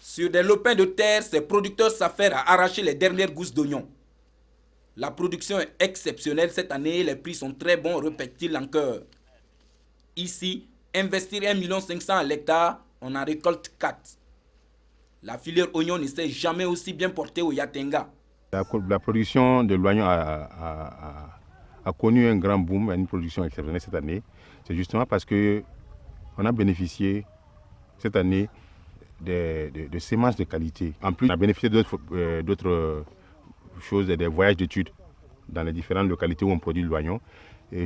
Sur des lopins de terre, ces producteurs s'affairent à arracher les dernières gousses d'oignons. La production est exceptionnelle cette année et les prix sont très bons, répète-t-il encore. Ici, investir 1,5 million à l'hectare, on en récolte 4. La filière oignon ne s'est jamais aussi bien portée au Yatenga. La production de l'oignon a connu un grand boom, une production exceptionnelle cette année. C'est justement parce qu'on a bénéficié cette année de semences de qualité. En plus, on a bénéficié d'autres choses, des voyages d'études dans les différentes localités où on produit l'oignon.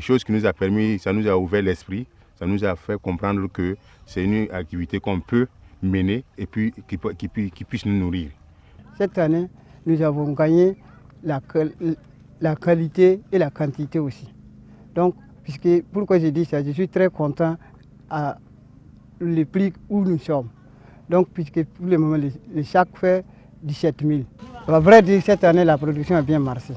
Chose qui nous a permis, ça nous a ouvert l'esprit, ça nous a fait comprendre que c'est une activité qu'on peut mener et puis qui puisse nous nourrir. Cette année, nous avons gagné la qualité et la quantité aussi. Donc, pourquoi je dis ça, je suis très content à le prix où nous sommes. Donc, puisque pour le moment, le sac fait 17 000. À vrai dire, cette année, la production a bien marché.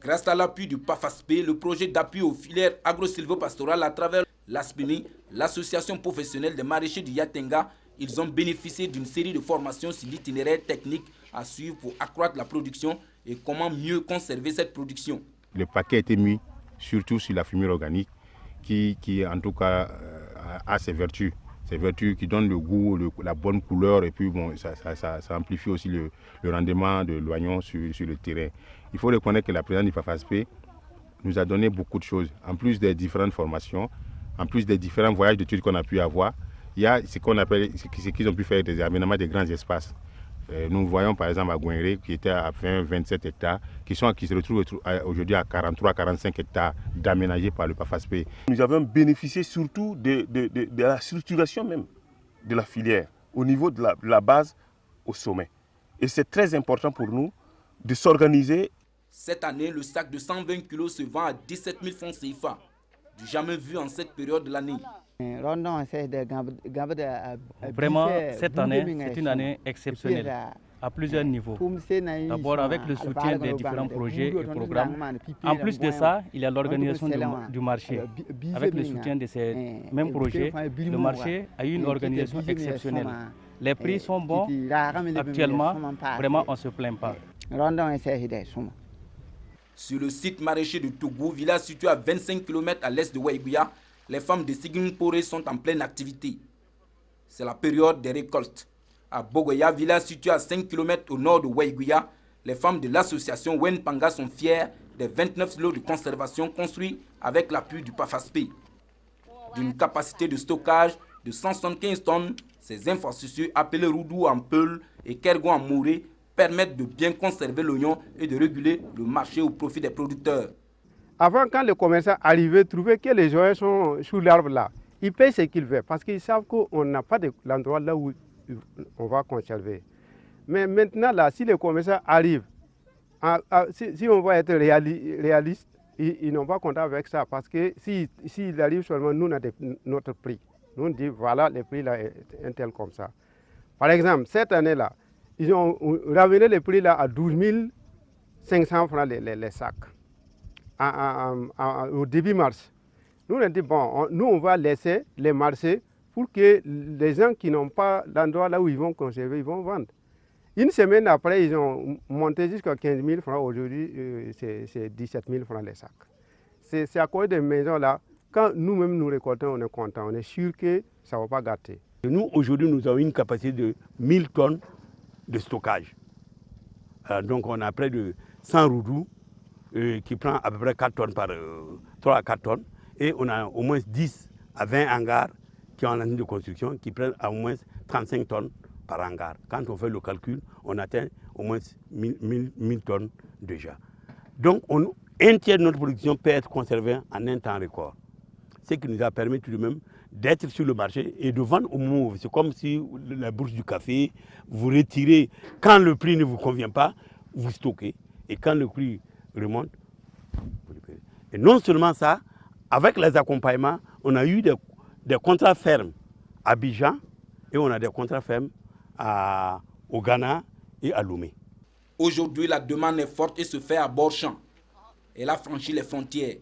Grâce à l'appui du PAFASP, le projet d'appui aux filières agro-silvopastorales à travers l'ASPENI, l'association professionnelle des maraîchers du Yatenga, ils ont bénéficié d'une série de formations sur l'itinéraire technique à suivre pour accroître la production et comment mieux conserver cette production. Le paquet a été mis surtout sur la fumure organique qui en tout cas a ses vertus. Ces vertus qui donnent le goût, la bonne couleur et puis bon, ça amplifie aussi le rendement de l'oignon sur le terrain. Il faut reconnaître que la présidente du PAFASP nous a donné beaucoup de choses. En plus des différentes formations, en plus des différents voyages d'études qu'on a pu avoir, il y a ce qu'ils ont pu faire des aménagements des grands espaces. Nous voyons par exemple à Gouenré qui était à 20-27 hectares, qui se retrouvent aujourd'hui à 43-45 hectares d'aménagés par le PAFASP. Nous avons bénéficié surtout de la structuration même de la filière, au niveau de la base au sommet. Et c'est très important pour nous de s'organiser. Cette année, le sac de 120 kg se vend à 17 000 francs CFA, du jamais vu en cette période de l'année. Vraiment, cette année, c'est une année exceptionnelle à plusieurs niveaux. D'abord avec le soutien des différents projets et programmes. En plus de ça, il y a l'organisation du marché. Avec le soutien de ces mêmes projets, le marché a eu une organisation exceptionnelle. Les prix sont bons. Actuellement, vraiment, on ne se plaint pas. Sur le site maraîcher de Tougou, village situé à 25 km à l'est de Waïbouya, les femmes de Sigingpore sont en pleine activité. C'est la période des récoltes. À Bogoya, village situé à 5 km au nord de Waïbouya, les femmes de l'association Wenpanga sont fières des 29 lots de conservation construits avec l'appui du PAFASP. D'une capacité de stockage de 175 tonnes, ces infrastructures appelées Roudou en Peul et Kergon en Mouré permettent de bien conserver l'oignon et de réguler le marché au profit des producteurs. Avant, quand les commerçants arrivaient, trouvaient que les oignons sont sous l'arbre là, ils payent ce qu'ils veulent parce qu'ils savent qu'on n'a pas l'endroit là où on va conserver. Mais maintenant, là, si les commerçants arrivent, si on va être réaliste, ils n'ont pas compté avec ça parce que s'ils arrivent seulement, nous, on a notre prix. Nous, on dit voilà, le prix là est un tel comme ça. Par exemple, cette année-là, ils ont ramené le prix là à 12 500 francs les sacs. Au début mars. Nous, on a dit, bon, nous, on va laisser les marchés pour que les gens qui n'ont pas l'endroit là où ils vont conserver, ils vont vendre. Une semaine après, ils ont monté jusqu'à 15 000 francs. Aujourd'hui, c'est 17 000 francs les sacs. C'est à cause des maisons là. Quand nous-mêmes nous récoltons, on est content. On est sûr que ça ne va pas gâter. Nous, aujourd'hui, nous avons une capacité de 1000 tonnes de stockage. Donc, on a près de 100 roudous qui prend à peu près 4 tonnes par 3 à 4 tonnes. Et on a au moins 10 à 20 hangars qui ont en ligne de construction qui prennent à au moins 35 tonnes par hangar. Quand on fait le calcul, on atteint au moins 1000 tonnes déjà. Donc, un tiers de notre production peut être conservée en un temps record. Ce qui nous a permis tout de même d'être sur le marché et de vendre au moment où c'est comme si la bourse du café, vous retirez quand le prix ne vous convient pas, vous stockez. Et quand le prix remonte, vous le payez. Et non seulement ça, avec les accompagnements, on a eu des contrats fermes à Abidjan et on a des contrats fermes au Ghana et à Lomé. Aujourd'hui, la demande est forte et se fait à bord champ. Elle a franchi les frontières,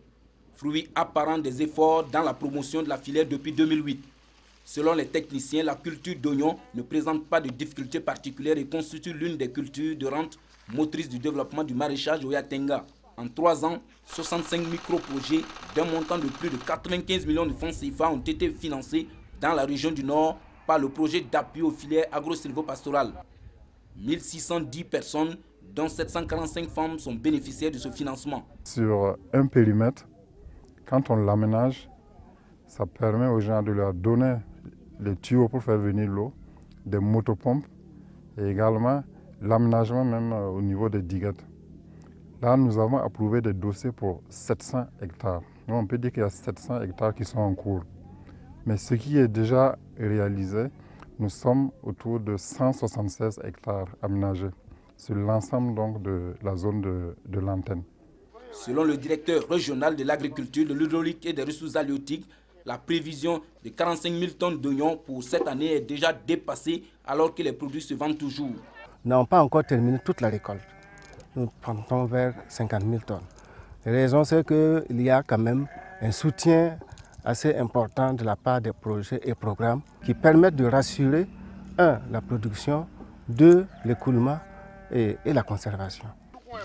fruit apparent des efforts dans la promotion de la filière depuis 2008. Selon les techniciens, la culture d'oignon ne présente pas de difficultés particulières et constitue l'une des cultures de rente motrice du développement du maraîchage au Yatenga. En 3 ans, 65 micro-projets d'un montant de plus de 95 millions de francs CFA ont été financés dans la région du Nord par le projet d'appui aux filières agro-silvopastorales. 1610 personnes, dont 745 femmes, sont bénéficiaires de ce financement. Sur un périmètre, quand on l'aménage, ça permet aux gens de leur donner les tuyaux pour faire venir l'eau, des motopompes et également l'aménagement même au niveau des diguettes. Là, nous avons approuvé des dossiers pour 700 hectares. Donc, on peut dire qu'il y a 700 hectares qui sont en cours. Mais ce qui est déjà réalisé, nous sommes autour de 176 hectares aménagés sur l'ensemble donc de la zone de l'antenne. Selon le directeur régional de l'agriculture, de l'hydraulique et des ressources halieutiques, la prévision de 45 000 tonnes d'oignons pour cette année est déjà dépassée alors que les produits se vendent toujours. Nous n'avons pas encore terminé toute la récolte. Nous partons vers 50 000 tonnes. La raison, c'est qu'il y a quand même un soutien assez important de la part des projets et programmes qui permettent de rassurer, 1, la production, 2, l'écoulement et la conservation.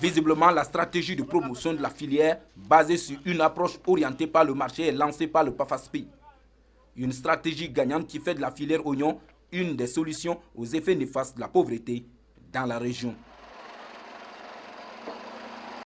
Visiblement, la stratégie de promotion de la filière basée sur une approche orientée par le marché est lancée par le PAFASPI. Une stratégie gagnante qui fait de la filière oignon une des solutions aux effets néfastes de la pauvreté dans la région.